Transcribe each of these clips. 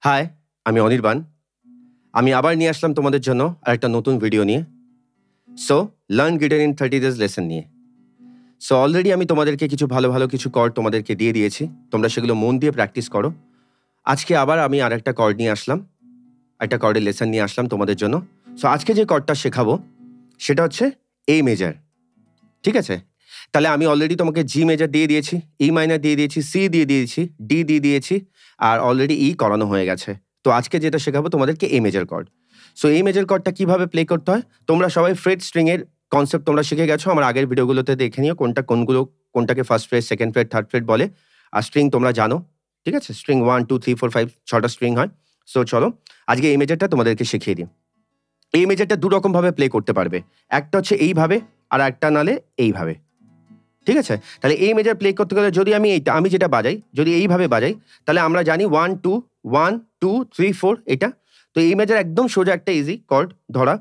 High, আমি অনির্বাণ। আমি আবার নিয়ে আসলাম তোমাদের জন্য আরেকটা নতুন ভিডিও নিয়ে। So learn guitar in 30 days lesson নিয়ে। সো অলরেডি আমি তোমাদেরকে কিছু ভালো ভালো কিছু কর্ড তোমাদেরকে দিয়ে দিয়েছি। তোমরা সেগুলো মন দিয়ে প্র্যাকটিস করো। আজকে আবার আমি আরেকটা কর্ড নিয়ে আসলাম, একটা কর্ডের লেসন নিয়ে আসলাম তোমাদের জন্য। সো আজকে যে কর্ডটা শেখাবো সেটা হচ্ছে এ মেজার। ঠিক আছে? তাহলে আমি অলরেডি তোমাকে জি মেজার দিয়ে দিয়েছি, ই মাইনর দিয়ে দিয়েছি, সি দিয়ে দিয়েছি, ডি দিয়ে দিয়েছি, আর অলরেডি ই করানো হয়ে গেছে। তো আজকে যেটা শেখাবো তোমাদেরকে এ মেজার কর্ড। সো এই মেজার কর্ডটা কিভাবে প্লে করতে হয়, তোমরা সবাই ফ্রেট স্ট্রিং এর কনসেপ্ট তোমরা শিখে গেছো। আমার আগের ভিডিওগুলোতে দেখে নিও কোনটাকে first freight, second freight, third freight বলে। আর স্ট্রিং তোমরা জানো। ঠিক আছে? স্ট্রিং 1 2 3 4 5 6টা স্ট্রিং হয়। সো চলো আজকে এই মেজারটা তোমাদেরকে শিখিয়ে দিই। এই মেজারটা দু রকম ভাবে প্লে করতে পারবে। একটা হচ্ছে এইভাবে, আর একটা নালে এইভাবে। ঠিক আছে? তাহলে এই মেজার প্লে করতে গেলে যদি আমি যেটা বাজাই, যদি এইভাবে বাজাই, তাহলে আমরা জানি 1 2 1 2 3 4 এটা। তো এই মেজার একদম সোজা একটা ইজি কর্ড ধরা।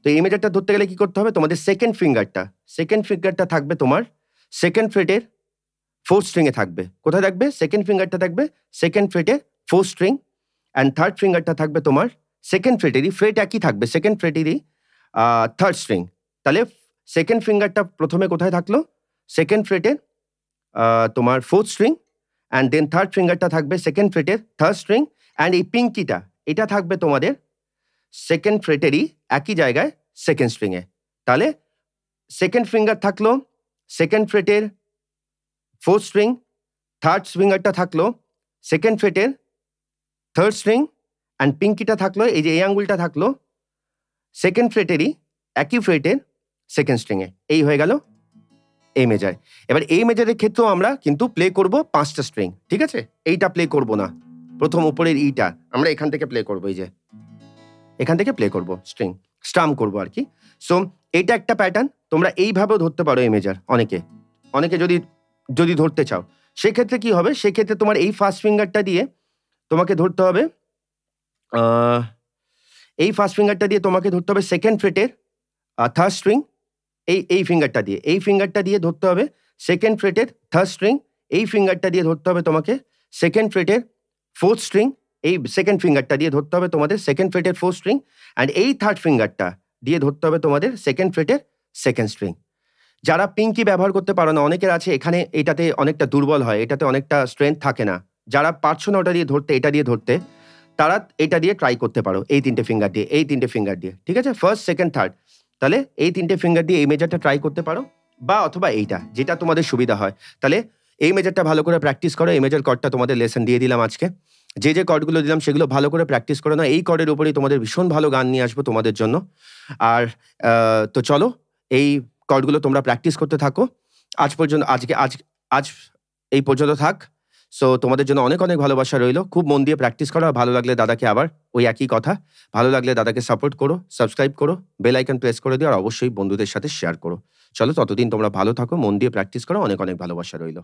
তো এই মেজারটা ধরতে গেলে কি করতে হবে? তোমাদের সেকেন্ড ফিঙ্গারটা থাকবে তোমার সেকেন্ড ফ্রেটের ফোর্থ স্ট্রিং এ থাকবে। কোথায় থাকবে? সেকেন্ড ফিঙ্গারটা থাকবে সেকেন্ড ফ্রেটের ফোর্থ স্ট্রিং, অ্যান্ড থার্ড ফিঙ্গারটা থাকবে তোমার সেকেন্ড ফ্রেটেরই, ফ্রেট একই থাকবে, সেকেন্ড ফ্রেটেরই থার্ড স্ট্রিং। তাহলে সেকেন্ড ফিঙ্গারটা প্রথমে কোথায় থাকলো? সেকেন্ড ফ্রেটের তোমার fourth string, and then third ফিঙ্গারটা থাকবে সেকেন্ড ফ্রেটের থার্ড স্ট্রিং, অ্যান্ড এই পিঙ্কিটা এটা থাকবে তোমাদের সেকেন্ড ফ্রেটেরই একই জায়গায় সেকেন্ড স্ট্রিংয়ে। তাহলে সেকেন্ড ফিঙ্গার থাকলো সেকেন্ড ফ্রেটের ফোর্থ স্ট্রিং, থার্ড ফিঙ্গারটা থাকলো সেকেন্ড ফ্রেটের থার্ড স্ট্রিং, অ্যান্ড পিঙ্কিটা থাকলো, এই যে এই আঙ্গুলটা থাকলো সেকেন্ড ফ্রেটেরই একই ফ্রেটের সেকেন্ড স্ট্রিংয়ে। এই হয়ে গেল এই মেজার। এবার এই মেজারের ক্ষেত্রেও আমরা কিন্তু প্লে করব 5টা স্ট্রিং। ঠিক আছে? এইটা প্লে করব না, প্রথম উপরের ইটা আমরা এখান থেকে প্লে করব, এই যে এখান থেকে প্লে করব, স্ট্রাম করব আর কি। সো এইটা একটা প্যাটার্ন। তোমরা এইভাবেও ধরতে পারো এই মেজার। অনেকে যদি ধরতে চাও, সেক্ষেত্রে কি হবে? সেক্ষেত্রে তোমার এই ফার্স্ট ফিঙ্গারটা দিয়ে তোমাকে ধরতে হবে, এই ফার্স্ট ফিঙ্গারটা দিয়ে তোমাকে ধরতে হবে সেকেন্ড ফ্রেটের থার্ড স্ট্রিং, এই ফিঙ্গারটা দিয়ে ধরতে হবে সেকেন্ড ফ্রেটের থার্ড স্ট্রিং, এই ফিঙ্গারটা দিয়ে ধরতে হবে তোমাকে সেকেন্ড ফ্রেটের ফোর্থ স্ট্রিং, এই সেকেন্ড ফিঙ্গারটা দিয়ে ধরতে হবে তোমাদের সেকেন্ড ফ্রেটের ফোর্থ স্ট্রিং, অ্যান্ড এই থার্ড ফিঙ্গারটা দিয়ে ধরতে হবে তোমাদের সেকেন্ড ফ্রেটের সেকেন্ড স্ট্রিং। যারা পিঙ্কি ব্যবহার করতে পারো না, অনেকের আছে এখানে এটাতে অনেকটা দুর্বল হয়, এটাতে অনেকটা স্ট্রেংথ থাকে না, যারা পারছো না ওটা দিয়ে ধরতে, এটা দিয়ে ধরতে, তারা এটা দিয়ে ট্রাই করতে পারো, এই তিনটে ফিঙ্গার দিয়ে। ঠিক আছে? First, second, third. তাহলে এই তিনটে ফিঙ্গার দিয়ে এই মেজারটা ট্রাই করতে পারো, বা অথবা এইটা, যেটা তোমাদের সুবিধা হয়। তাহলে এই মেজারটা ভালো করে প্র্যাকটিস করো। এই মেজার কর্ডটা তোমাদের লেসন দিয়ে দিলাম আজকে। যে কর্ডগুলো দিলাম সেগুলো ভালো করে প্র্যাকটিস করো না। এই কর্ডের উপরেই তোমাদের ভীষণ ভালো গান নিয়ে আসবো তোমাদের জন্য। আর তো চলো এই কর্ডগুলো তোমরা প্র্যাকটিস করতে থাকো। আজ এই পর্যন্ত থাক। সো তোমাদের জন্য অনেক অনেক ভালোবাসা রইলো। খুব মন দিয়ে প্র্যাকটিস করো। ভালো লাগলে দাদাকে আবার ওই একই কথা, ভালো লাগলে দাদাকে সাপোর্ট করো, সাবস্ক্রাইব করো, বেল আইকন প্রেস করে দিও, আর অবশ্যই বন্ধুদের সাথে শেয়ার করো। চলো ততদিন তোমরা ভালো থাকো, মন দিয়ে প্র্যাকটিস করো। অনেক অনেক ভালোবাসা রইলো।